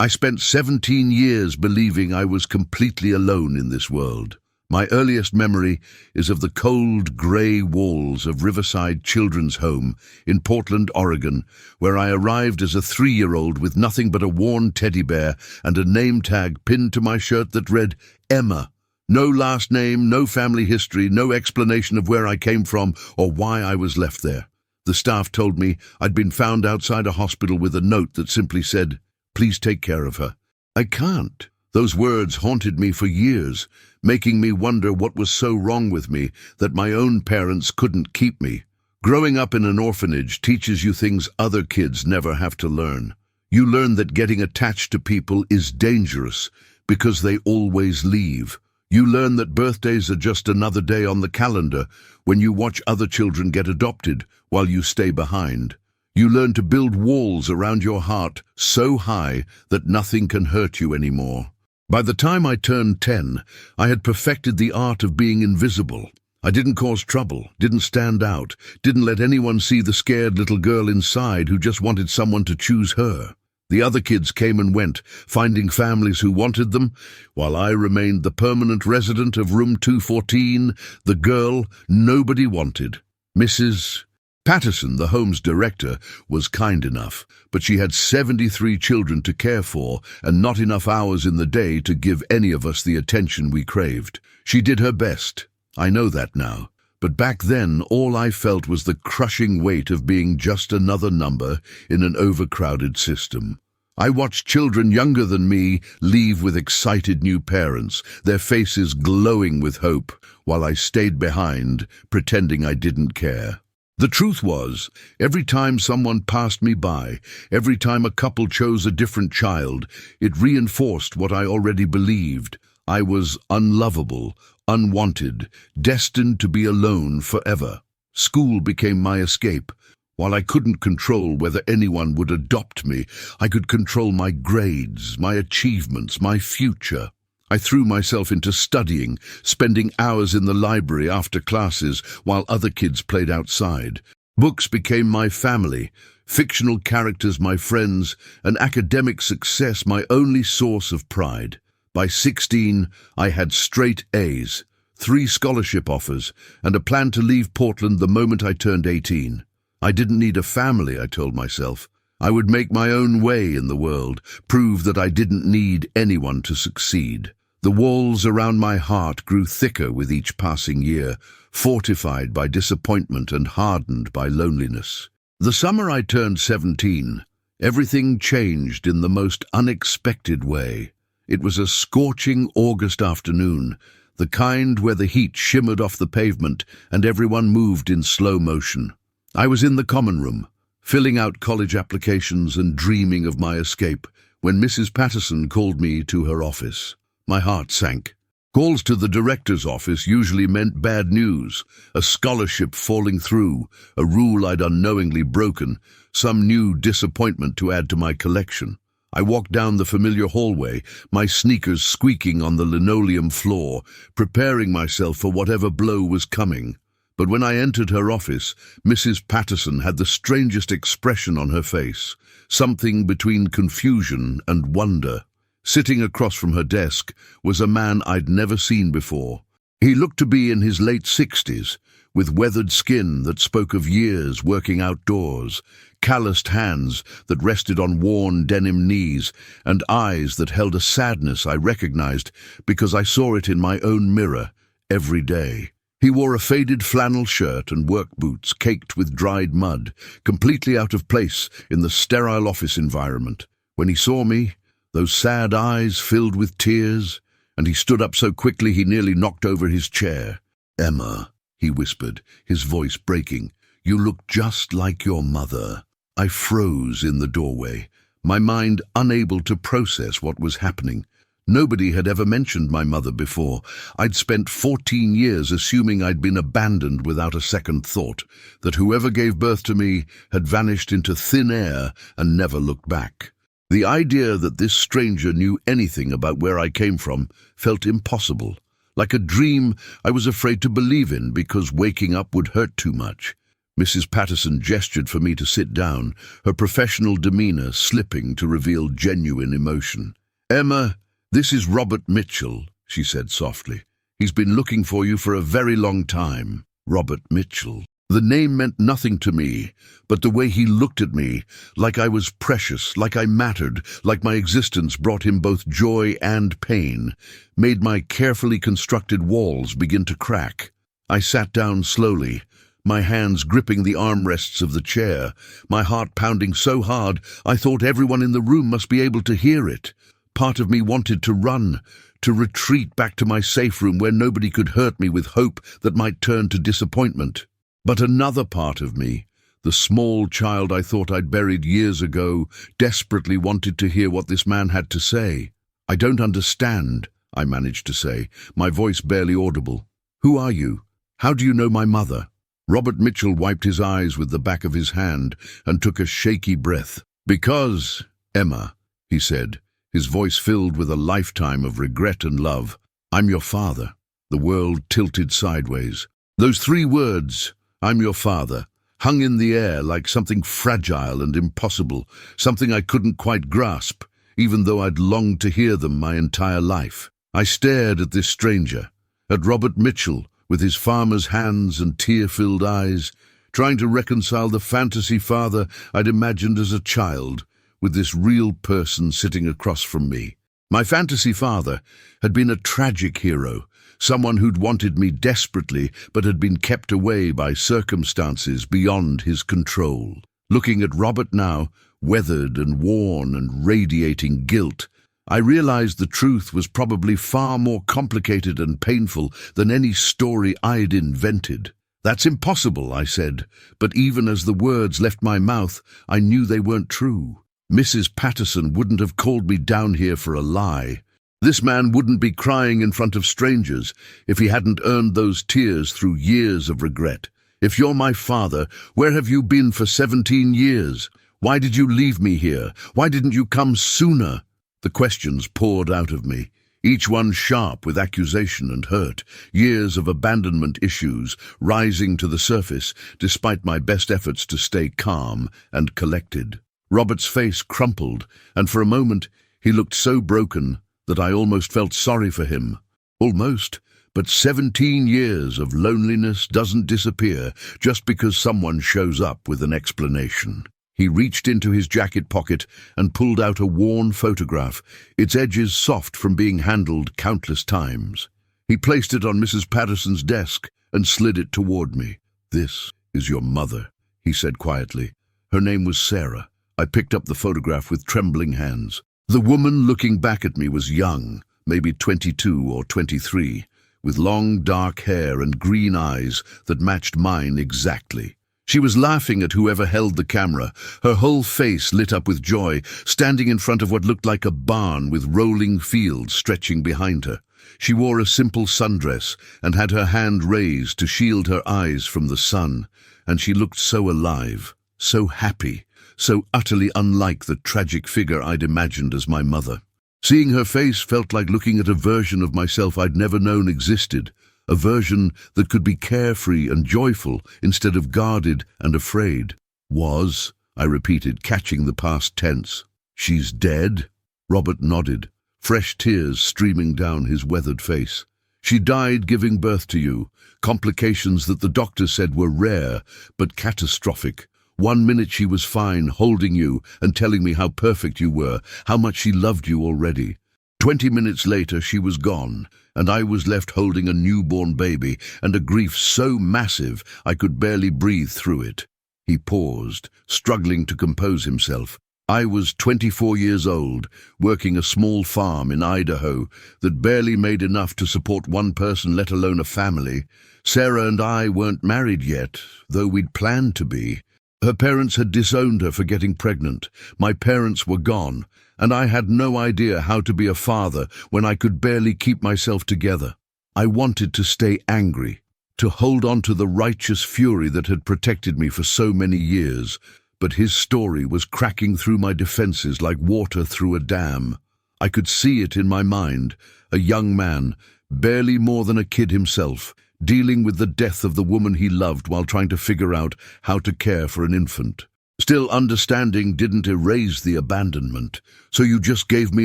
I spent 17 years believing I was completely alone in this world. My earliest memory is of the cold, grey walls of Riverside Children's Home in Portland, Oregon, where I arrived as a 3-year-old with nothing but a worn teddy bear and a name tag pinned to my shirt that read, Emma. No last name, no family history, no explanation of where I came from or why I was left there. The staff told me I'd been found outside a hospital with a note that simply said, "Please take care of her." I can't. Those words haunted me for years, making me wonder what was so wrong with me that my own parents couldn't keep me. Growing up in an orphanage teaches you things other kids never have to learn. You learn that getting attached to people is dangerous because they always leave. You learn that birthdays are just another day on the calendar when you watch other children get adopted while you stay behind. You learn to build walls around your heart so high that nothing can hurt you anymore. By the time I turned 10, I had perfected the art of being invisible. I didn't cause trouble, didn't stand out, didn't let anyone see the scared little girl inside who just wanted someone to choose her. The other kids came and went, finding families who wanted them, while I remained the permanent resident of room 214, the girl nobody wanted. Mrs. Patterson, the home's director, was kind enough, but she had 73 children to care for and not enough hours in the day to give any of us the attention we craved. She did her best. I know that now. But back then, all I felt was the crushing weight of being just another number in an overcrowded system. I watched children younger than me leave with excited new parents, their faces glowing with hope, while I stayed behind, pretending I didn't care. The truth was, every time someone passed me by, every time a couple chose a different child, it reinforced what I already believed. I was unlovable, unwanted, destined to be alone forever. School became my escape. While I couldn't control whether anyone would adopt me, I could control my grades, my achievements, my future. I threw myself into studying, spending hours in the library after classes while other kids played outside. Books became my family, fictional characters my friends, and academic success my only source of pride. By 16, I had straight A's, 3 scholarship offers, and a plan to leave Portland the moment I turned 18. I didn't need a family, I told myself. I would make my own way in the world, prove that I didn't need anyone to succeed. The walls around my heart grew thicker with each passing year, fortified by disappointment and hardened by loneliness. The summer I turned 17, everything changed in the most unexpected way. It was a scorching August afternoon, the kind where the heat shimmered off the pavement and everyone moved in slow motion. I was in the common room, filling out college applications and dreaming of my escape, when Mrs. Patterson called me to her office. My heart sank. Calls to the director's office usually meant bad news, a scholarship falling through, a rule I'd unknowingly broken, some new disappointment to add to my collection. I walked down the familiar hallway, my sneakers squeaking on the linoleum floor, preparing myself for whatever blow was coming. But when I entered her office, Mrs. Patterson had the strangest expression on her face, something between confusion and wonder. Sitting across from her desk was a man I'd never seen before. He looked to be in his late 60s, with weathered skin that spoke of years working outdoors, calloused hands that rested on worn denim knees, and eyes that held a sadness I recognized because I saw it in my own mirror every day. He wore a faded flannel shirt and work boots caked with dried mud, completely out of place in the sterile office environment. When he saw me, those sad eyes filled with tears, and he stood up so quickly he nearly knocked over his chair. "Emma," he whispered, his voice breaking, "you look just like your mother." I froze in the doorway, my mind unable to process what was happening. Nobody had ever mentioned my mother before. I'd spent 14 years assuming I'd been abandoned without a second thought, that whoever gave birth to me had vanished into thin air and never looked back. The idea that this stranger knew anything about where I came from felt impossible, like a dream I was afraid to believe in because waking up would hurt too much. Mrs. Patterson gestured for me to sit down, her professional demeanor slipping to reveal genuine emotion. "Emma, this is Robert Mitchell," she said softly. "He's been looking for you for a very long time." Robert Mitchell. The name meant nothing to me, but the way he looked at me, like I was precious, like I mattered, like my existence brought him both joy and pain, made my carefully constructed walls begin to crack. I sat down slowly, my hands gripping the armrests of the chair, my heart pounding so hard I thought everyone in the room must be able to hear it. Part of me wanted to run, to retreat back to my safe room where nobody could hurt me with hope that might turn to disappointment. But another part of me, the small child I thought I'd buried years ago, desperately wanted to hear what this man had to say. "I don't understand," I managed to say, my voice barely audible. "Who are you? How do you know my mother?" Robert Mitchell wiped his eyes with the back of his hand and took a shaky breath. "Because, Emma," he said, his voice filled with a lifetime of regret and love, "I'm your father." The world tilted sideways. Those 3 words, "I'm your father," hung in the air like something fragile and impossible, something I couldn't quite grasp, even though I'd longed to hear them my entire life. I stared at this stranger, at Robert Mitchell, with his farmer's hands and tear-filled eyes, trying to reconcile the fantasy father I'd imagined as a child with this real person sitting across from me. My fantasy father had been a tragic hero, someone who'd wanted me desperately but had been kept away by circumstances beyond his control. Looking at Robert now, weathered and worn and radiating guilt, I realized the truth was probably far more complicated and painful than any story I'd invented. "That's impossible," I said, but even as the words left my mouth, I knew they weren't true. Mrs. Patterson wouldn't have called me down here for a lie. This man wouldn't be crying in front of strangers if he hadn't earned those tears through years of regret. "If you're my father, where have you been for 17 years? Why did you leave me here? Why didn't you come sooner?" The questions poured out of me, each one sharp with accusation and hurt, years of abandonment issues rising to the surface despite my best efforts to stay calm and collected. Robert's face crumpled, and for a moment he looked so broken that I almost felt sorry for him. Almost, but 17 years of loneliness doesn't disappear just because someone shows up with an explanation. He reached into his jacket pocket and pulled out a worn photograph, its edges soft from being handled countless times. He placed it on Mrs. Patterson's desk and slid it toward me. "This is your mother," he said quietly. Her name was Sarah. I picked up the photograph with trembling hands. The woman looking back at me was young, maybe 22 or 23, with long dark hair and green eyes that matched mine exactly. She was laughing at whoever held the camera, her whole face lit up with joy, standing in front of what looked like a barn with rolling fields stretching behind her. She wore a simple sundress and had her hand raised to shield her eyes from the sun, and she looked so alive, so happy, so utterly unlike the tragic figure I'd imagined as my mother. Seeing her face felt like looking at a version of myself I'd never known existed, a version that could be carefree and joyful instead of guarded and afraid. "Was," I repeated, catching the past tense. "She's dead?" Robert nodded, fresh tears streaming down his weathered face. "She died giving birth to you, complications that the doctor said were rare but catastrophic. 1 minute she was fine, holding you and telling me how perfect you were, how much she loved you already. 20 minutes later she was gone, and I was left holding a newborn baby and a grief so massive I could barely breathe through it." He paused, struggling to compose himself. "I was 24 years old, working a small farm in Idaho that barely made enough to support one person, let alone a family. Sarah and I weren't married yet, though we'd planned to be. Her parents had disowned her for getting pregnant. My parents were gone, and I had no idea how to be a father when I could barely keep myself together. I wanted to stay angry, to hold on to the righteous fury that had protected me for so many years, but his story was cracking through my defenses like water through a dam. I could see it in my mind, a young man, barely more than a kid himself, dealing with the death of the woman he loved while trying to figure out how to care for an infant. Still, understanding didn't erase the abandonment. "So you just gave me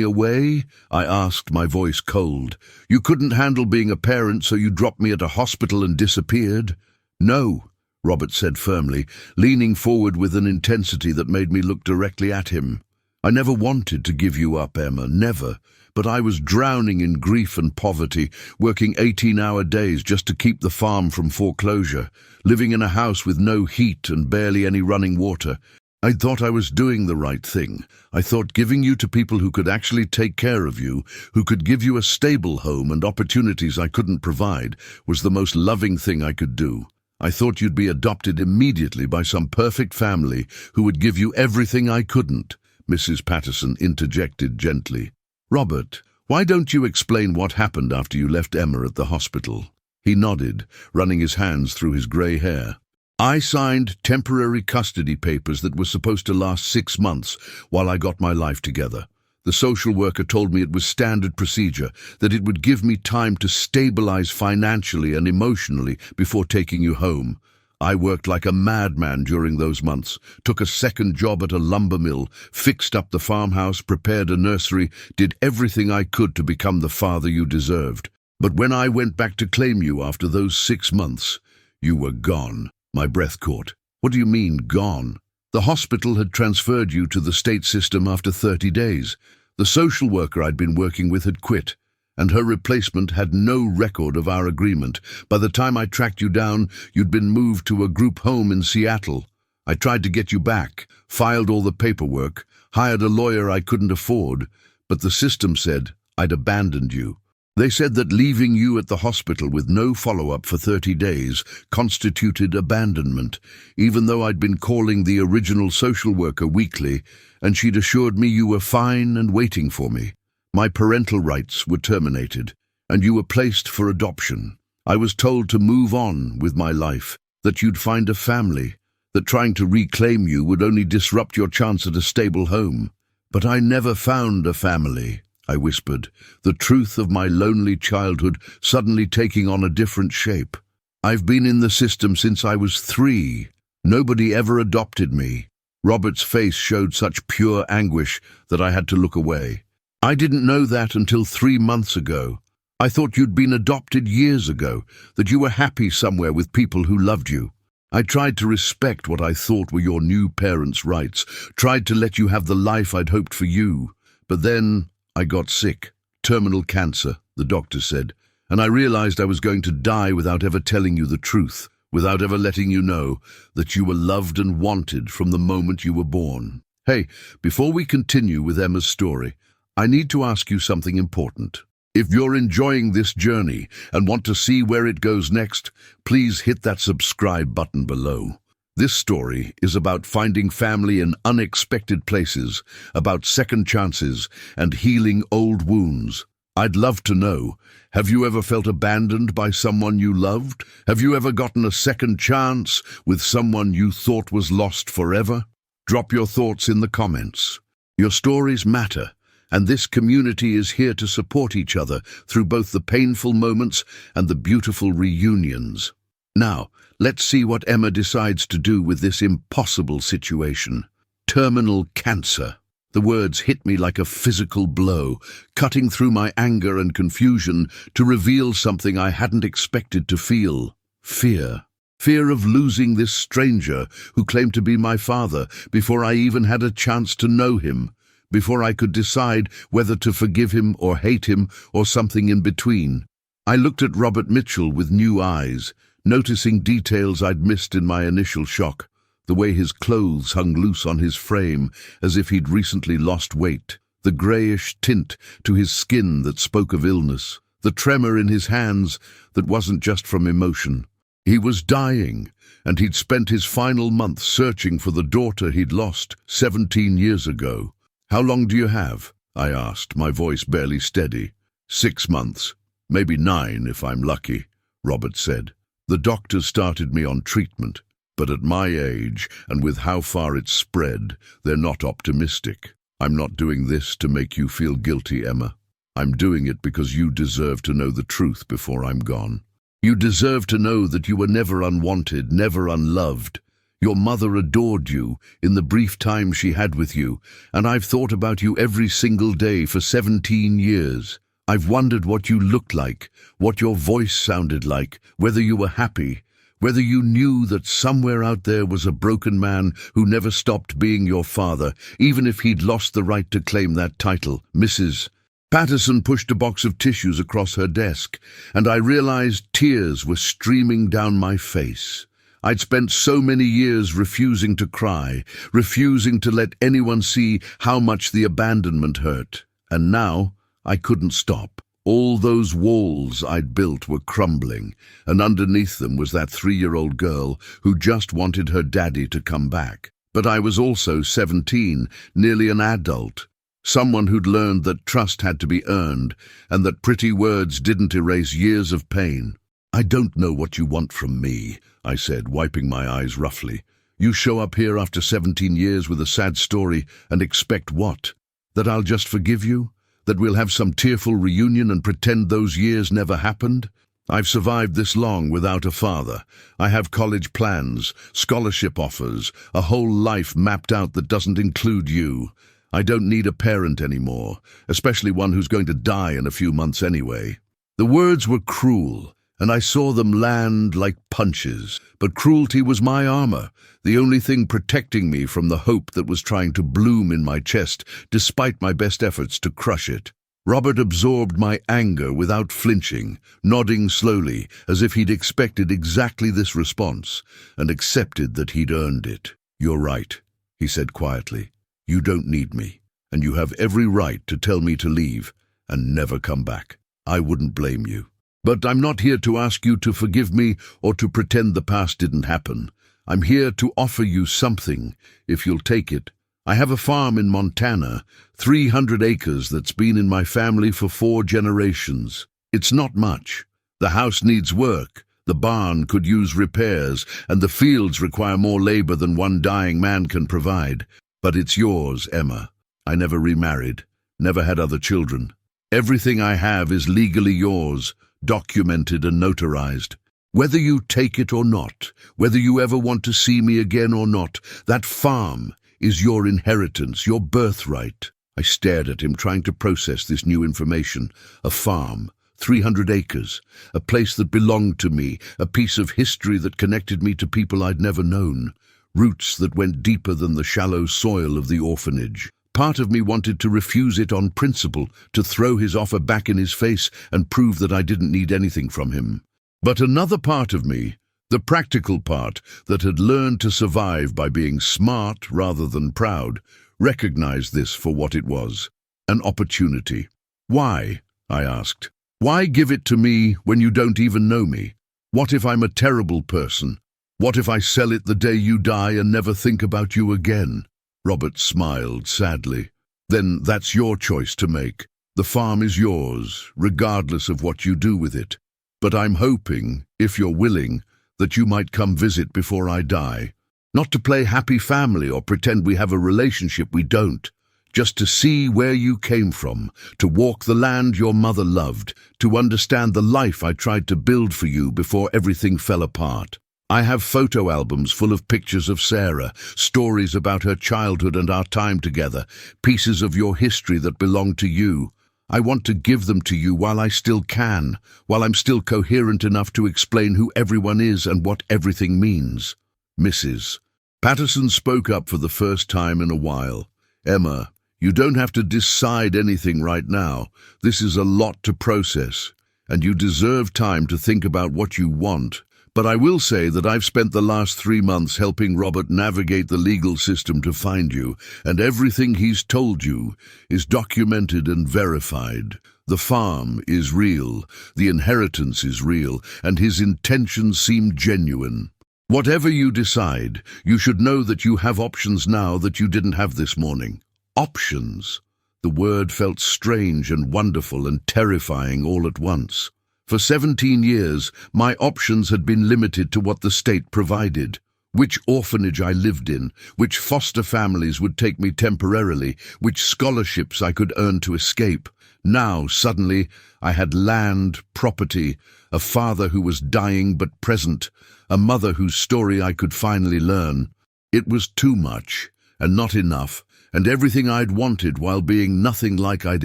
away?" I asked, my voice cold. "You couldn't handle being a parent, so you dropped me at a hospital and disappeared?" "No," Robert said firmly, leaning forward with an intensity that made me look directly at him. "I never wanted to give you up, Emma, never. But I was drowning in grief and poverty, working 18-hour days just to keep the farm from foreclosure, living in a house with no heat and barely any running water. I thought I was doing the right thing. I thought giving you to people who could actually take care of you, who could give you a stable home and opportunities I couldn't provide, was the most loving thing I could do. I thought you'd be adopted immediately by some perfect family who would give you everything I couldn't," Mrs. Patterson interjected gently. "Robert, why don't you explain what happened after you left Emma at the hospital?" He nodded, running his hands through his grey hair. "I signed temporary custody papers that were supposed to last 6 months while I got my life together. The social worker told me it was standard procedure, that it would give me time to stabilize financially and emotionally before taking you home. I worked like a madman during those months, took a second job at a lumber mill, fixed up the farmhouse, prepared a nursery, did everything I could to become the father you deserved. But when I went back to claim you after those 6 months, you were gone." My breath caught. "What do you mean, gone?" "The hospital had transferred you to the state system after 30 days. The social worker I'd been working with had quit, and her replacement had no record of our agreement. By the time I tracked you down, you'd been moved to a group home in Seattle. I tried to get you back, filed all the paperwork, hired a lawyer I couldn't afford, but the system said I'd abandoned you. They said that leaving you at the hospital with no follow-up for 30 days constituted abandonment, even though I'd been calling the original social worker weekly, and she'd assured me you were fine and waiting for me. My parental rights were terminated, and you were placed for adoption. I was told to move on with my life, that you'd find a family, that trying to reclaim you would only disrupt your chance at a stable home. But I never found a family," I whispered, the truth of my lonely childhood suddenly taking on a different shape. "I've been in the system since I was 3. Nobody ever adopted me." Robert's face showed such pure anguish that I had to look away. "I didn't know that until 3 months ago. I thought you'd been adopted years ago, that you were happy somewhere with people who loved you. I tried to respect what I thought were your new parents' rights, tried to let you have the life I'd hoped for you. But then I got sick. Terminal cancer, the doctor said, and I realized I was going to die without ever telling you the truth, without ever letting you know that you were loved and wanted from the moment you were born. Hey, before we continue with Emma's story, I need to ask you something important. If you're enjoying this journey and want to see where it goes next, please hit that subscribe button below. This story is about finding family in unexpected places, about second chances and healing old wounds. I'd love to know, have you ever felt abandoned by someone you loved? Have you ever gotten a second chance with someone you thought was lost forever? Drop your thoughts in the comments. Your stories matter, and this community is here to support each other through both the painful moments and the beautiful reunions. Now, let's see what Emma decides to do with this impossible situation. Terminal cancer. The words hit me like a physical blow, cutting through my anger and confusion to reveal something I hadn't expected to feel. Fear. Fear of losing this stranger who claimed to be my father before I even had a chance to know him, before I could decide whether to forgive him or hate him or something in between. I looked at Robert Mitchell with new eyes, noticing details I'd missed in my initial shock. The way his clothes hung loose on his frame as if he'd recently lost weight, the greyish tint to his skin that spoke of illness, the tremor in his hands that wasn't just from emotion. He was dying, and he'd spent his final month searching for the daughter he'd lost 17 years ago. "How long do you have?" I asked, my voice barely steady. 6 months, maybe 9 if I'm lucky, Robert said. "The doctors started me on treatment, but at my age and with how far it's spread, they're not optimistic. I'm not doing this to make you feel guilty, Emma. I'm doing it because you deserve to know the truth before I'm gone." You deserve to know that you were never unwanted, never unloved. Your mother adored you in the brief time she had with you, and I've thought about you every single day for 17 years. I've wondered what you looked like, what your voice sounded like, whether you were happy, whether you knew that somewhere out there was a broken man who never stopped being your father, even if he'd lost the right to claim that title. Mrs. Patterson pushed a box of tissues across her desk, and I realized tears were streaming down my face. I'd spent so many years refusing to cry, refusing to let anyone see how much the abandonment hurt. And now I couldn't stop. All those walls I'd built were crumbling, and underneath them was that 3-year-old girl who just wanted her daddy to come back. But I was also 17, nearly an adult, someone who'd learned that trust had to be earned, and that pretty words didn't erase years of pain. "I don't know what you want from me," I said, wiping my eyes roughly. "You show up here after 17 years with a sad story and expect what? That I'll just forgive you? That we'll have some tearful reunion and pretend those years never happened? I've survived this long without a father. I have college plans, scholarship offers, a whole life mapped out that doesn't include you. I don't need a parent anymore, especially one who's going to die in a few months anyway." The words were cruel, and I saw them land like punches. But cruelty was my armor, the only thing protecting me from the hope that was trying to bloom in my chest, despite my best efforts to crush it. Robert absorbed my anger without flinching, nodding slowly, as if he'd expected exactly this response, and accepted that he'd earned it. "You're right," he said quietly. "You don't need me, and you have every right to tell me to leave and never come back. I wouldn't blame you. But I'm not here to ask you to forgive me or to pretend the past didn't happen. I'm here to offer you something, if you'll take it. I have a farm in Montana, 300 acres that's been in my family for 4 generations. It's not much. The house needs work, the barn could use repairs, and the fields require more labor than one dying man can provide. But it's yours, Emma. I never remarried, never had other children. Everything I have is legally yours, documented and notarized. Whether you take it or not, whether you ever want to see me again or not, that farm is your inheritance, your birthright." I stared at him, trying to process this new information. A farm, 300 acres, a place that belonged to me, a piece of history that connected me to people I'd never known, roots that went deeper than the shallow soil of the orphanage. Part of me wanted to refuse it on principle, to throw his offer back in his face and prove that I didn't need anything from him. But another part of me, the practical part that had learned to survive by being smart rather than proud, recognized this for what it was, an opportunity. "Why?" I asked. "Why give it to me when you don't even know me? What if I'm a terrible person? What if I sell it the day you die and never think about you again?" Robert smiled sadly. "Then that's your choice to make. The farm is yours, regardless of what you do with it. But I'm hoping, if you're willing, that you might come visit before I die. Not to play happy family or pretend we have a relationship we don't. Just to see where you came from, to walk the land your mother loved, to understand the life I tried to build for you before everything fell apart. I have photo albums full of pictures of Sarah, stories about her childhood and our time together, pieces of your history that belong to you. I want to give them to you while I still can, while I'm still coherent enough to explain who everyone is and what everything means." Mrs. Patterson spoke up for the first time in a while. "Emma, you don't have to decide anything right now. This is a lot to process, and you deserve time to think about what you want. But I will say that I've spent the last 3 months helping Robert navigate the legal system to find you, and everything he's told you is documented and verified. The farm is real, the inheritance is real, and his intentions seem genuine. Whatever you decide, you should know that you have options now that you didn't have this morning. Options. The word felt strange and wonderful and terrifying all at once. For 17 years, my options had been limited to what the state provided. which orphanage I lived in, which foster families would take me temporarily, which scholarships I could earn to escape. Now, suddenly, I had land, property, a father who was dying but present, a mother whose story I could finally learn. It was too much, and not enough, and everything I'd wanted while being nothing like I'd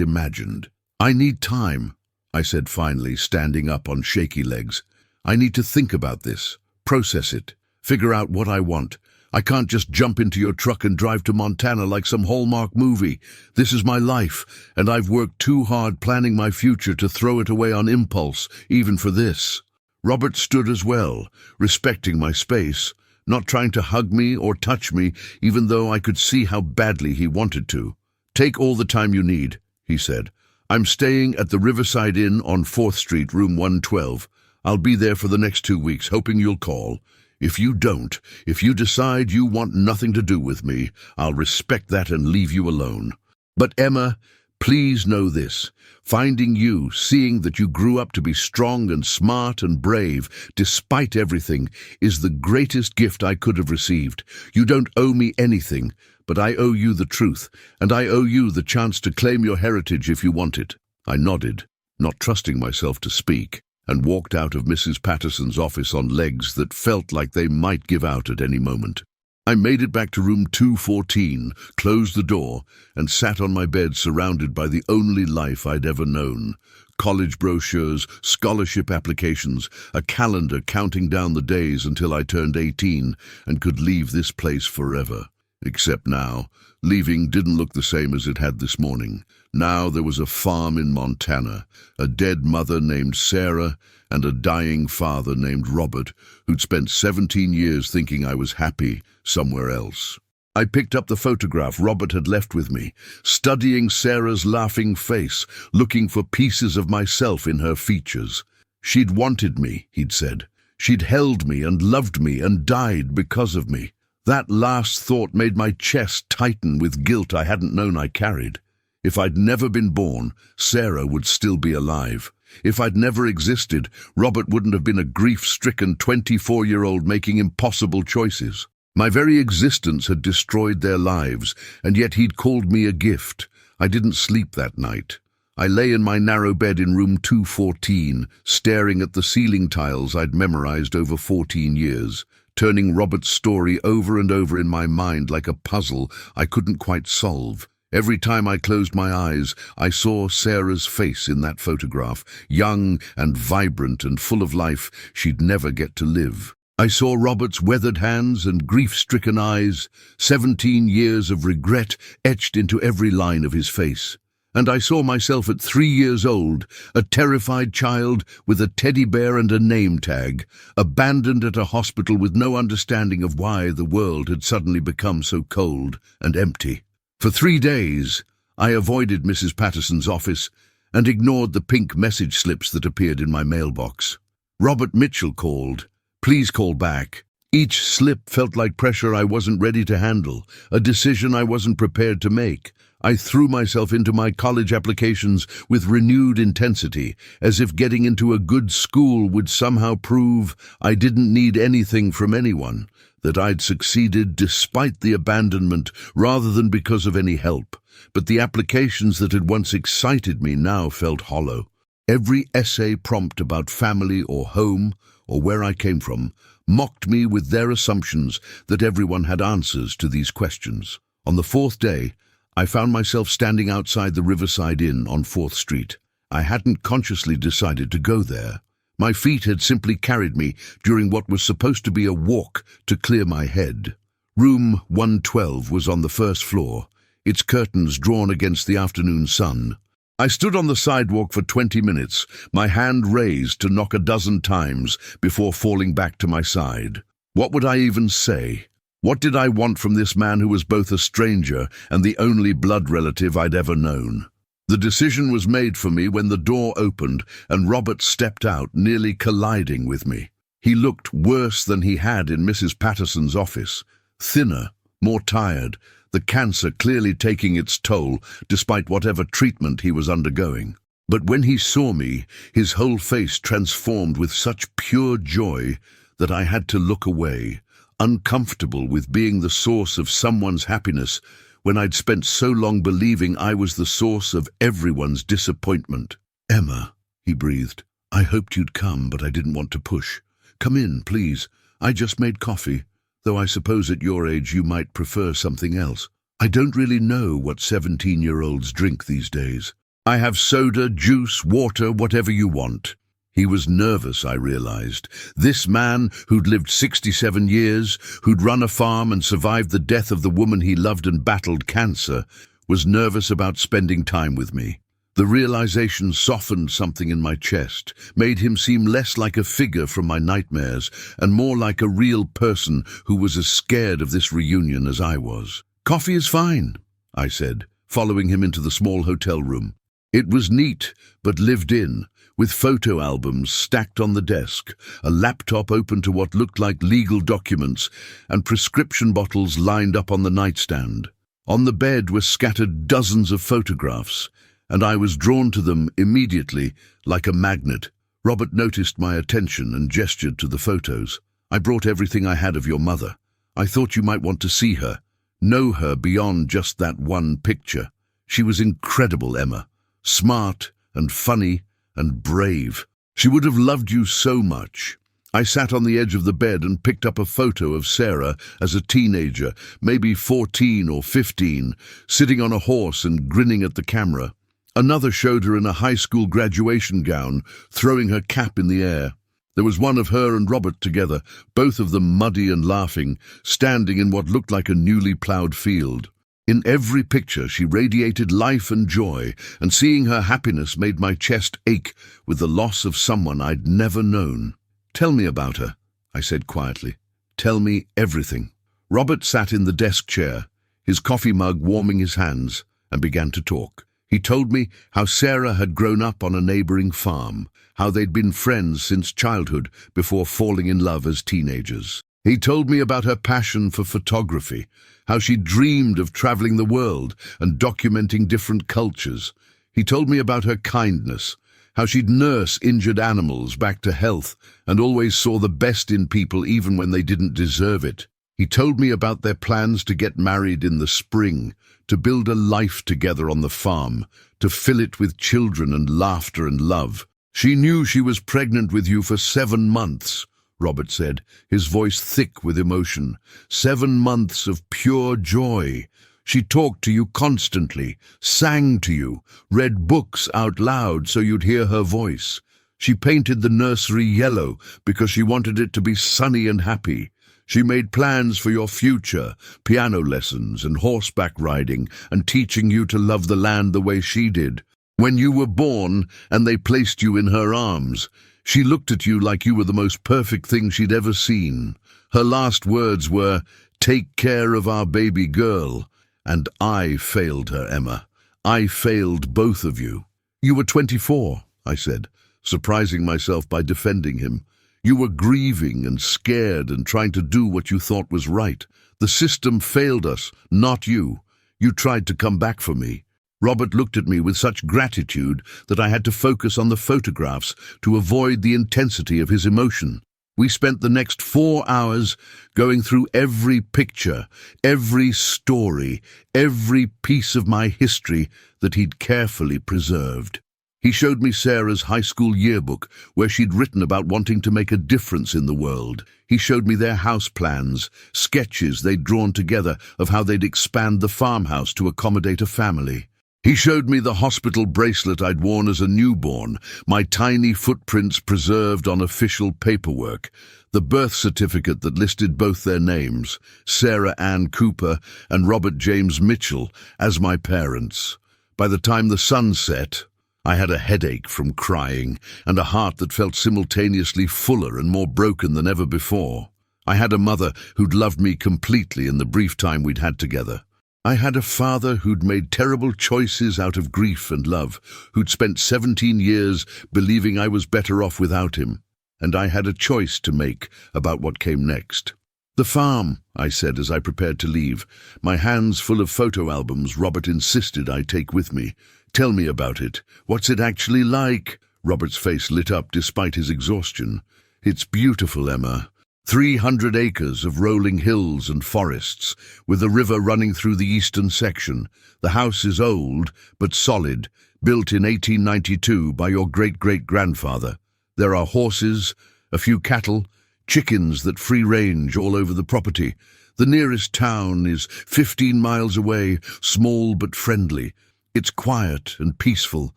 imagined. "I need time," I said finally, standing up on shaky legs. "I need to think about this, process it, figure out what I want. I can't just jump into your truck and drive to Montana like some Hallmark movie. This is my life, and I've worked too hard planning my future to throw it away on impulse, even for this." Robert stood as well, respecting my space, not trying to hug me or touch me, even though I could see how badly he wanted to. "Take all the time you need," he said. "I'm staying at the Riverside Inn on 4th Street, room 112. I'll be there for the next 2 weeks, hoping you'll call. If you don't, if you decide you want nothing to do with me, I'll respect that and leave you alone. But Emma, please know this. Finding you, seeing that you grew up to be strong and smart and brave, despite everything, is the greatest gift I could have received. You don't owe me anything, but I owe you the truth, and I owe you the chance to claim your heritage if you want it." I nodded, not trusting myself to speak, and walked out of Mrs. Patterson's office on legs that felt like they might give out at any moment. I made it back to room 214, closed the door, and sat on my bed surrounded by the only life I'd ever known. College brochures, scholarship applications, a calendar counting down the days until I turned 18 and could leave this place forever. Except now, leaving didn't look the same as it had this morning. Now there was a farm in Montana, a dead mother named Sarah, and a dying father named Robert, who'd spent 17 years thinking I was happy somewhere else. I picked up the photograph Robert had left with me, studying Sarah's laughing face, looking for pieces of myself in her features. She'd wanted me, he'd said. She'd held me and loved me and died because of me. That last thought made my chest tighten with guilt I hadn't known I carried. If I'd never been born, Sarah would still be alive. If I'd never existed, Robert wouldn't have been a grief-stricken 24-year-old making impossible choices. My very existence had destroyed their lives, and yet he'd called me a gift. I didn't sleep that night. I lay in my narrow bed in room 214, staring at the ceiling tiles I'd memorized over 14 years, turning Robert's story over and over in my mind like a puzzle I couldn't quite solve. Every time I closed my eyes, I saw Sarah's face in that photograph, young and vibrant and full of life she'd never get to live. I saw Robert's weathered hands and grief-stricken eyes, 17 years of regret etched into every line of his face. And I saw myself at 3 years old, a terrified child with a teddy bear and a name tag, abandoned at a hospital with no understanding of why the world had suddenly become so cold and empty. For 3 days, I avoided Mrs. Patterson's office and ignored the pink message slips that appeared in my mailbox. Robert Mitchell called. "Please call back." Each slip felt like pressure I wasn't ready to handle, a decision I wasn't prepared to make. I threw myself into my college applications with renewed intensity, as if getting into a good school would somehow prove I didn't need anything from anyone, that I'd succeeded despite the abandonment rather than because of any help. But the applications that had once excited me now felt hollow. Every essay prompt about family or home, or where I came from, mocked me with their assumptions that everyone had answers to these questions. On the 4th day, I found myself standing outside the Riverside Inn on 4th Street. I hadn't consciously decided to go there. My feet had simply carried me during what was supposed to be a walk to clear my head. Room 112 was on the first floor, its curtains drawn against the afternoon sun. I stood on the sidewalk for 20 minutes, my hand raised to knock a dozen times before falling back to my side. What would I even say? What did I want from this man who was both a stranger and the only blood relative I'd ever known? The decision was made for me when the door opened and Robert stepped out, nearly colliding with me. He looked worse than he had in Mrs. Patterson's office, thinner, more tired, the cancer clearly taking its toll despite whatever treatment he was undergoing. But when he saw me, his whole face transformed with such pure joy that I had to look away, uncomfortable with being the source of someone's happiness when I'd spent so long believing I was the source of everyone's disappointment. "Emma," he breathed, "I hoped you'd come, but I didn't want to push. Come in, please. I just made coffee, though I suppose at your age you might prefer something else. I don't really know what 17-year-olds drink these days. I have soda, juice, water, whatever you want." He was nervous, I realized. This man who'd lived 67 years, who'd run a farm and survived the death of the woman he loved and battled cancer, was nervous about spending time with me. The realization softened something in my chest, made him seem less like a figure from my nightmares and more like a real person who was as scared of this reunion as I was. "Coffee is fine," I said, following him into the small hotel room. It was neat, but lived in, with photo albums stacked on the desk, a laptop open to what looked like legal documents, and prescription bottles lined up on the nightstand. On the bed were scattered dozens of photographs, and I was drawn to them immediately, like a magnet. Robert noticed my attention and gestured to the photos. "I brought everything I had of your mother. I thought you might want to see her, know her beyond just that one picture. She was incredible, Emma. Smart and funny and brave. She would have loved you so much." I sat on the edge of the bed and picked up a photo of Sarah as a teenager, maybe 14 or 15, sitting on a horse and grinning at the camera. Another showed her in a high school graduation gown, throwing her cap in the air. There was one of her and Robert together, both of them muddy and laughing, standing in what looked like a newly ploughed field. In every picture she radiated life and joy, and seeing her happiness made my chest ache with the loss of someone I'd never known. "Tell me about her," I said quietly. "Tell me everything." Robert sat in the desk chair, his coffee mug warming his hands, and began to talk. He told me how Sarah had grown up on a neighboring farm, how they'd been friends since childhood before falling in love as teenagers. He told me about her passion for photography, how she dreamed of traveling the world and documenting different cultures. He told me about her kindness, how she'd nurse injured animals back to health and always saw the best in people even when they didn't deserve it. He told me about their plans to get married in the spring, to build a life together on the farm, to fill it with children and laughter and love. "She knew she was pregnant with you for 7 months, Robert said, his voice thick with emotion. 7 months of pure joy. She talked to you constantly, sang to you, read books out loud so you'd hear her voice. She painted the nursery yellow because she wanted it to be sunny and happy. She made plans for your future, piano lessons and horseback riding, and teaching you to love the land the way she did. When you were born and they placed you in her arms, she looked at you like you were the most perfect thing she'd ever seen. Her last words were, 'Take care of our baby girl.' And I failed her, Emma. I failed both of you." "You were 24, I said, surprising myself by defending him. "You were grieving and scared and trying to do what you thought was right. The system failed us, not you. You tried to come back for me." Robert looked at me with such gratitude that I had to focus on the photographs to avoid the intensity of his emotion. We spent the next 4 hours going through every picture, every story, every piece of my history that he'd carefully preserved. He showed me Sarah's high school yearbook, where she'd written about wanting to make a difference in the world. He showed me their house plans, sketches they'd drawn together of how they'd expand the farmhouse to accommodate a family. He showed me the hospital bracelet I'd worn as a newborn, my tiny footprints preserved on official paperwork, the birth certificate that listed both their names, Sarah Ann Cooper and Robert James Mitchell, as my parents. By the time the sun set, I had a headache from crying and a heart that felt simultaneously fuller and more broken than ever before. I had a mother who'd loved me completely in the brief time we'd had together. I had a father who'd made terrible choices out of grief and love, who'd spent 17 years believing I was better off without him, and I had a choice to make about what came next. "The farm," I said as I prepared to leave, my hands full of photo albums Robert insisted I take with me. "Tell me about it. What's it actually like?" Robert's face lit up despite his exhaustion. "It's beautiful, Emma. 300 acres of rolling hills and forests, with a river running through the eastern section. The house is old, but solid, built in 1892 by your great-great-grandfather. There are horses, a few cattle, chickens that free range all over the property. The nearest town is 15 miles away, small but friendly. It's quiet and peaceful,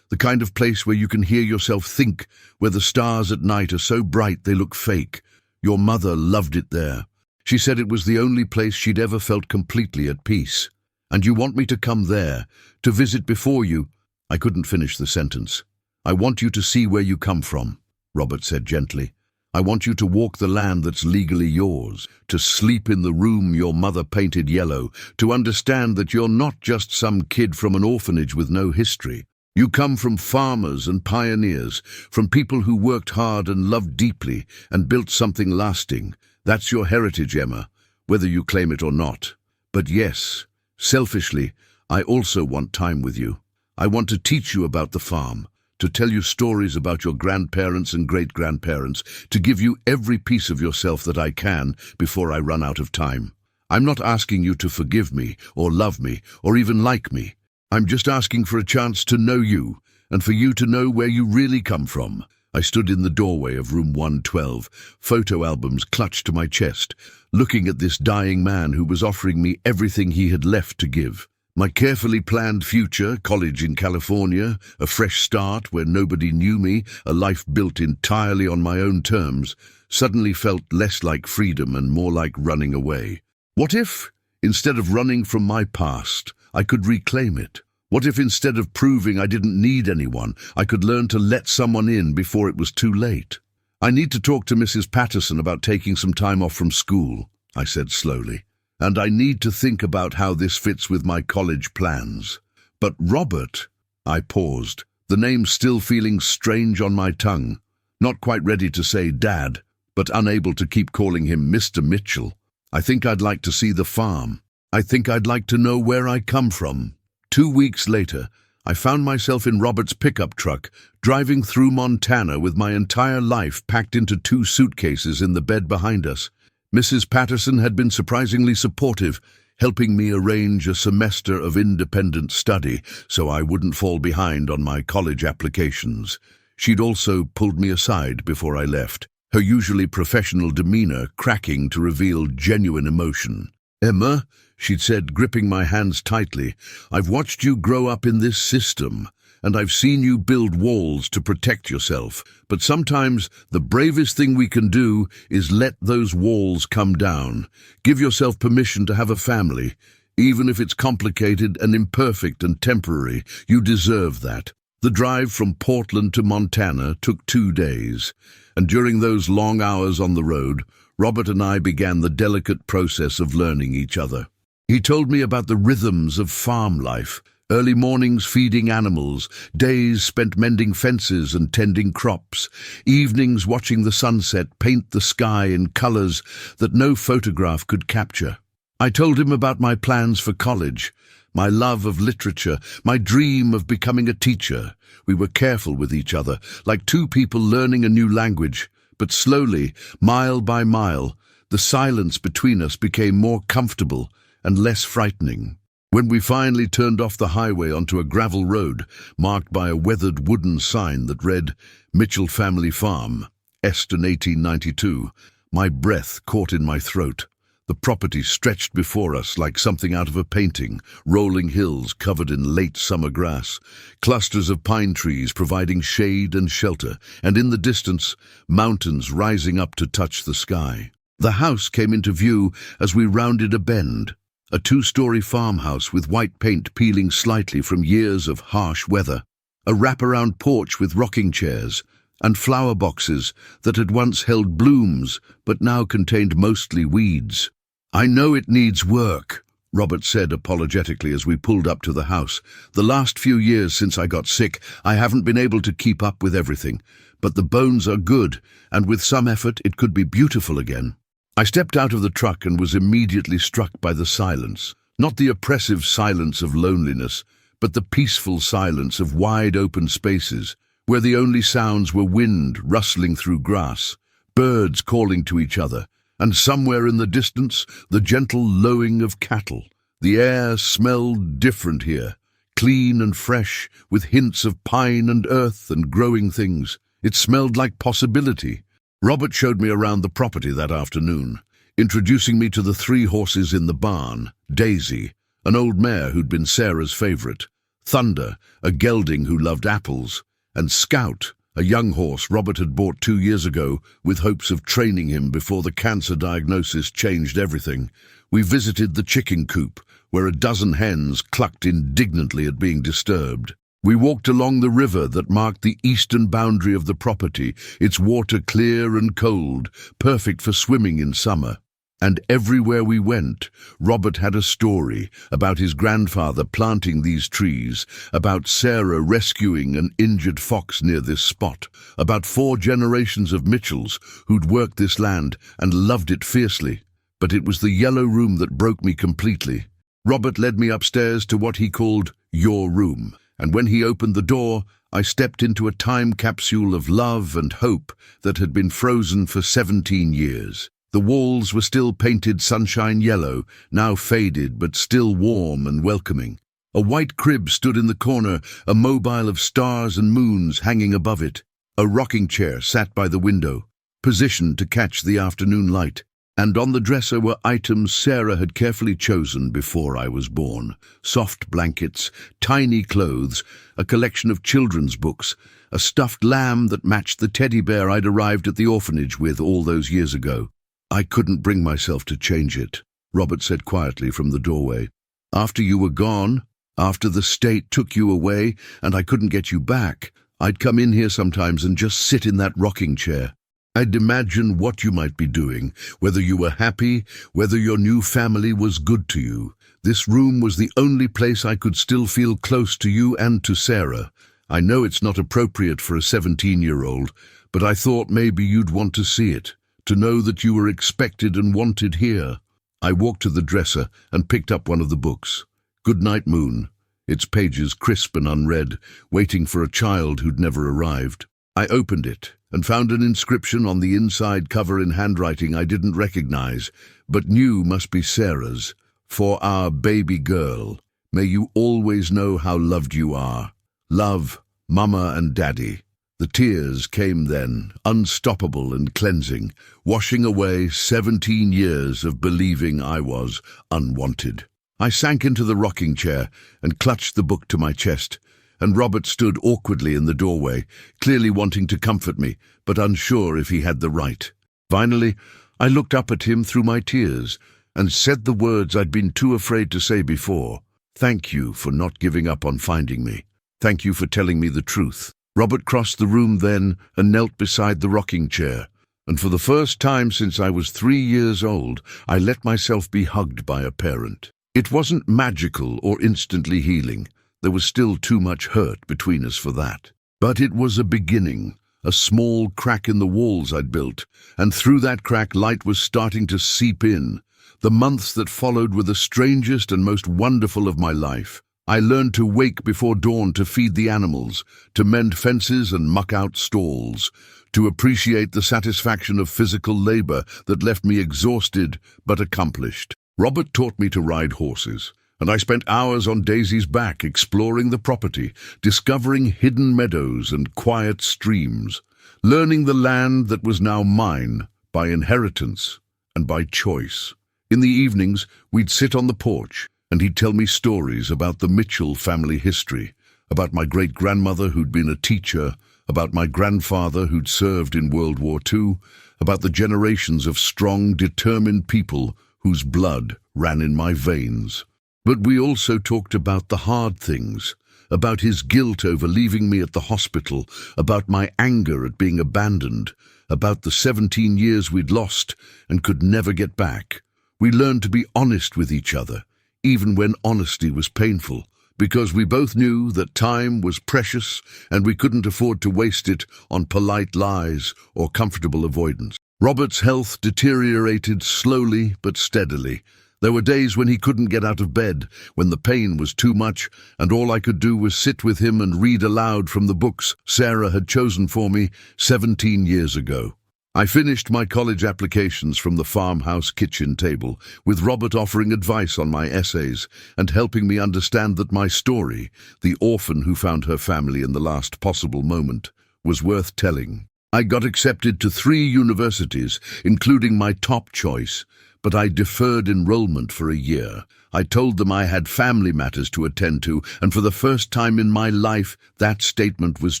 the kind of place where you can hear yourself think, where the stars at night are so bright they look fake. Your mother loved it there. She said it was the only place she'd ever felt completely at peace. And you want me to come there, to visit before you? I couldn't finish the sentence. I want you to see where you come from, Robert said gently. I want you to walk the land that's legally yours, to sleep in the room your mother painted yellow, to understand that you're not just some kid from an orphanage with no history. You come from farmers and pioneers, from people who worked hard and loved deeply and built something lasting. That's your heritage, Emma, whether you claim it or not. But yes, selfishly, I also want time with you. I want to teach you about the farm, to tell you stories about your grandparents and great-grandparents, to give you every piece of yourself that I can before I run out of time. I'm not asking you to forgive me or love me or even like me. I'm just asking for a chance to know you, and for you to know where you really come from. I stood in the doorway of room 112, photo albums clutched to my chest, looking at this dying man who was offering me everything he had left to give. My carefully planned future, college in California, a fresh start where nobody knew me, a life built entirely on my own terms, suddenly felt less like freedom and more like running away. What if, instead of running from my past, I could reclaim it? What if instead of proving I didn't need anyone, I could learn to let someone in before it was too late? I need to talk to Mrs. Patterson about taking some time off from school, I said slowly. And I need to think about how this fits with my college plans. But Robert, I paused, the name still feeling strange on my tongue, not quite ready to say Dad, but unable to keep calling him Mr. Mitchell. I think I'd like to see the farm. I think I'd like to know where I come from. 2 weeks later, I found myself in Robert's pickup truck, driving through Montana with my entire life packed into 2 suitcases in the bed behind us. Mrs. Patterson had been surprisingly supportive, helping me arrange a semester of independent study so I wouldn't fall behind on my college applications. She'd also pulled me aside before I left, her usually professional demeanor cracking to reveal genuine emotion. "Emma," she'd said, gripping my hands tightly, "I've watched you grow up in this system, and I've seen you build walls to protect yourself. But sometimes the bravest thing we can do is let those walls come down. Give yourself permission to have a family. Even if it's complicated and imperfect and temporary, you deserve that." The drive from Portland to Montana took 2 days, and during those long hours on the road, Robert and I began the delicate process of learning each other. He told me about the rhythms of farm life, early mornings feeding animals, days spent mending fences and tending crops, evenings watching the sunset paint the sky in colors that no photograph could capture. I told him about my plans for college, my love of literature, my dream of becoming a teacher. We were careful with each other, like 2 people learning a new language. But slowly, mile by mile, the silence between us became more comfortable and less frightening. When we finally turned off the highway onto a gravel road, marked by a weathered wooden sign that read, "Mitchell Family Farm, Eston 1892, my breath caught in my throat. The property stretched before us like something out of a painting, rolling hills covered in late summer grass, clusters of pine trees providing shade and shelter, and in the distance, mountains rising up to touch the sky. The house came into view as we rounded a bend, a 2-story farmhouse with white paint peeling slightly from years of harsh weather, a wraparound porch with rocking chairs, and flower boxes that had once held blooms but now contained mostly weeds. "I know it needs work," Robert said apologetically as we pulled up to the house. "The last few years since I got sick, I haven't been able to keep up with everything, but the bones are good, and with some effort it could be beautiful again." I stepped out of the truck and was immediately struck by the silence, not the oppressive silence of loneliness, but the peaceful silence of wide open spaces, where the only sounds were wind rustling through grass, birds calling to each other, and somewhere in the distance, the gentle lowing of cattle. The air smelled different here, clean and fresh, with hints of pine and earth and growing things. It smelled like possibility. Robert showed me around the property that afternoon, introducing me to the 3 horses in the barn: Daisy, an old mare who'd been Sarah's favourite; Thunder, a gelding who loved apples; and Scout, a young horse Robert had bought 2 years ago with hopes of training him before the cancer diagnosis changed everything. We visited the chicken coop, where a dozen hens clucked indignantly at being disturbed. We walked along the river that marked the eastern boundary of the property, its water clear and cold, perfect for swimming in summer. And everywhere we went, Robert had a story about his grandfather planting these trees, about Sarah rescuing an injured fox near this spot, about 4 generations of Mitchells who'd worked this land and loved it fiercely. But it was the yellow room that broke me completely. Robert led me upstairs to what he called your room, and when he opened the door, I stepped into a time capsule of love and hope that had been frozen for 17 years. The walls were still painted sunshine yellow, now faded but still warm and welcoming. A white crib stood in the corner, a mobile of stars and moons hanging above it. A rocking chair sat by the window, positioned to catch the afternoon light. And on the dresser were items Sarah had carefully chosen before I was born. Soft blankets, tiny clothes, a collection of children's books, a stuffed lamb that matched the teddy bear I'd arrived at the orphanage with all those years ago. I couldn't bring myself to change it, Robert said quietly from the doorway. After you were gone, after the state took you away and I couldn't get you back, I'd come in here sometimes and just sit in that rocking chair. I'd imagine what you might be doing, whether you were happy, whether your new family was good to you. This room was the only place I could still feel close to you and to Sarah. I know it's not appropriate for a 17-year-old, but I thought maybe you'd want to see it, to know that you were expected and wanted here. I walked to the dresser and picked up one of the books. Goodnight Moon, its pages crisp and unread, waiting for a child who'd never arrived. I opened it and found an inscription on the inside cover in handwriting I didn't recognize, but knew must be Sarah's. For our baby girl, may you always know how loved you are. Love, Mama and Daddy. The tears came then, unstoppable and cleansing, washing away 17 years of believing I was unwanted. I sank into the rocking chair and clutched the book to my chest, and Robert stood awkwardly in the doorway, clearly wanting to comfort me, but unsure if he had the right. Finally, I looked up at him through my tears and said the words I'd been too afraid to say before. Thank you for not giving up on finding me. Thank you for telling me the truth. Robert crossed the room then and knelt beside the rocking chair, and for the first time since I was 3 years old, I let myself be hugged by a parent. It wasn't magical or instantly healing. There was still too much hurt between us for that. But it was a beginning, a small crack in the walls I'd built, and through that crack light was starting to seep in. The months that followed were the strangest and most wonderful of my life. I learned to wake before dawn to feed the animals, to mend fences and muck out stalls, to appreciate the satisfaction of physical labor that left me exhausted but accomplished. Robert taught me to ride horses, and I spent hours on Daisy's back exploring the property, discovering hidden meadows and quiet streams, learning the land that was now mine by inheritance and by choice. In the evenings, we'd sit on the porch, and he'd tell me stories about the Mitchell family history, about my great-grandmother who'd been a teacher, about my grandfather who'd served in World War II, about the generations of strong, determined people whose blood ran in my veins. But we also talked about the hard things, about his guilt over leaving me at the hospital, about my anger at being abandoned, about the 17 years we'd lost and could never get back. We learned to be honest with each other, even when honesty was painful, because we both knew that time was precious and we couldn't afford to waste it on polite lies or comfortable avoidance. Robert's health deteriorated slowly but steadily. There were days when he couldn't get out of bed, when the pain was too much, and all I could do was sit with him and read aloud from the books Sarah had chosen for me 17 years ago. I finished my college applications from the farmhouse kitchen table, with Robert offering advice on my essays and helping me understand that my story, the orphan who found her family in the last possible moment, was worth telling. I got accepted to 3 universities, including my top choice, but I deferred enrollment for a year. I told them I had family matters to attend to, and for the first time in my life, that statement was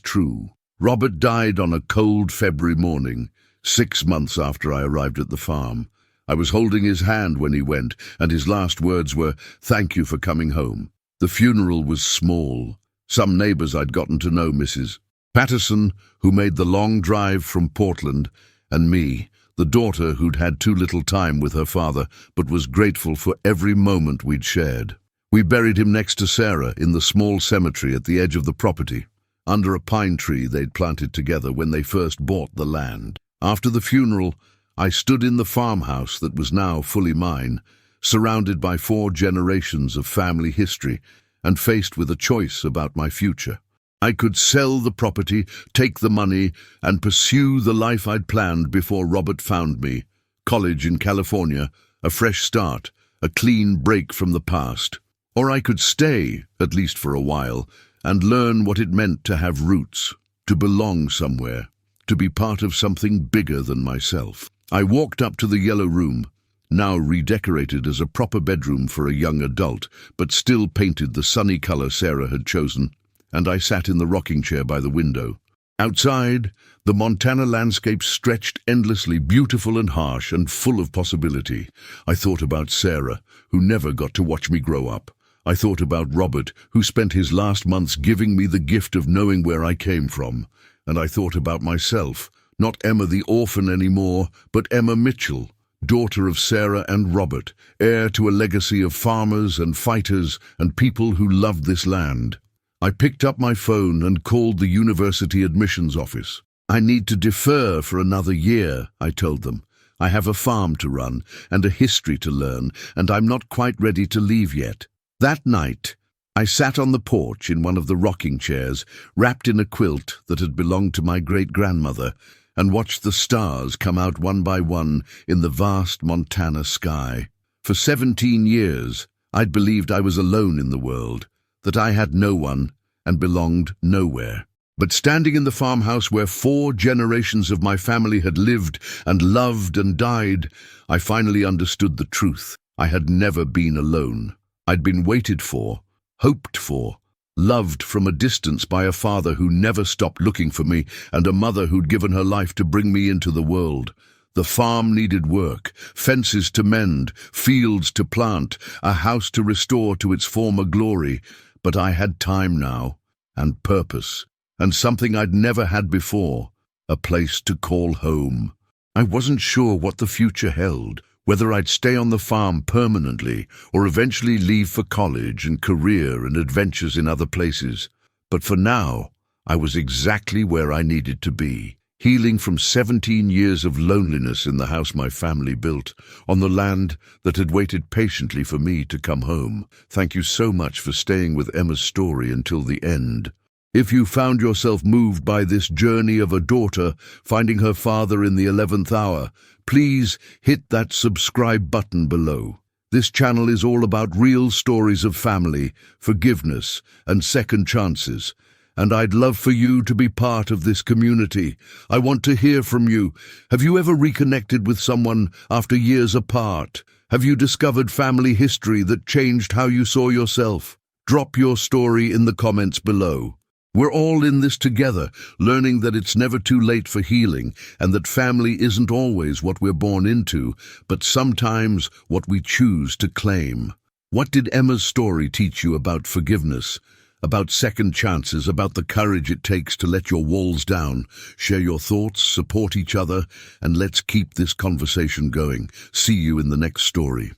true. Robert died on a cold February morning, 6 months after I arrived at the farm. I was holding his hand when he went, and his last words were, "Thank you for coming home." The funeral was small. Some neighbors I'd gotten to know, Mrs. Patterson, who made the long drive from Portland, and me, the daughter who'd had too little time with her father, but was grateful for every moment we'd shared. We buried him next to Sarah in the small cemetery at the edge of the property, under a pine tree they'd planted together when they first bought the land. After the funeral, I stood in the farmhouse that was now fully mine, surrounded by 4 generations of family history, and faced with a choice about my future. I could sell the property, take the money, and pursue the life I'd planned before Robert found me. College in California, a fresh start, a clean break from the past. Or I could stay, at least for a while, and learn what it meant to have roots, to belong somewhere, to be part of something bigger than myself. I walked up to the yellow room, now redecorated as a proper bedroom for a young adult, but still painted the sunny color Sarah had chosen, and I sat in the rocking chair by the window. Outside, the Montana landscape stretched endlessly, beautiful and harsh and full of possibility. I thought about Sarah, who never got to watch me grow up. I thought about Robert, who spent his last months giving me the gift of knowing where I came from. And I thought about myself, not Emma the orphan anymore, but Emma Mitchell, daughter of Sarah and Robert, heir to a legacy of farmers and fighters and people who loved this land. I picked up my phone and called the university admissions office. "I need to defer for another year," I told them. "I have a farm to run and a history to learn, and I'm not quite ready to leave yet." That night, I sat on the porch in one of the rocking chairs, wrapped in a quilt that had belonged to my great-grandmother, and watched the stars come out one by one in the vast Montana sky. For 17 years, I'd believed I was alone in the world, that I had no one and belonged nowhere. But standing in the farmhouse where 4 generations of my family had lived and loved and died, I finally understood the truth. I had never been alone. I'd been waited for, hoped for, loved from a distance by a father who never stopped looking for me and a mother who'd given her life to bring me into the world. The farm needed work, fences to mend, fields to plant, a house to restore to its former glory. But I had time now, and purpose, and something I'd never had before, a place to call home. I wasn't sure what the future held, whether I'd stay on the farm permanently or eventually leave for college and career and adventures in other places. But for now, I was exactly where I needed to be, healing from 17 years of loneliness in the house my family built, on the land that had waited patiently for me to come home. Thank you so much for staying with Emma's story until the end. If you found yourself moved by this journey of a daughter finding her father in the 11th hour, please hit that subscribe button below. This channel is all about real stories of family, forgiveness, and second chances. And I'd love for you to be part of this community. I want to hear from you. Have you ever reconnected with someone after years apart? Have you discovered family history that changed how you saw yourself? Drop your story in the comments below. We're all in this together, learning that it's never too late for healing and that family isn't always what we're born into, but sometimes what we choose to claim. What did Emma's story teach you about forgiveness, about second chances, about the courage it takes to let your walls down? Share your thoughts, support each other, and let's keep this conversation going. See you in the next story.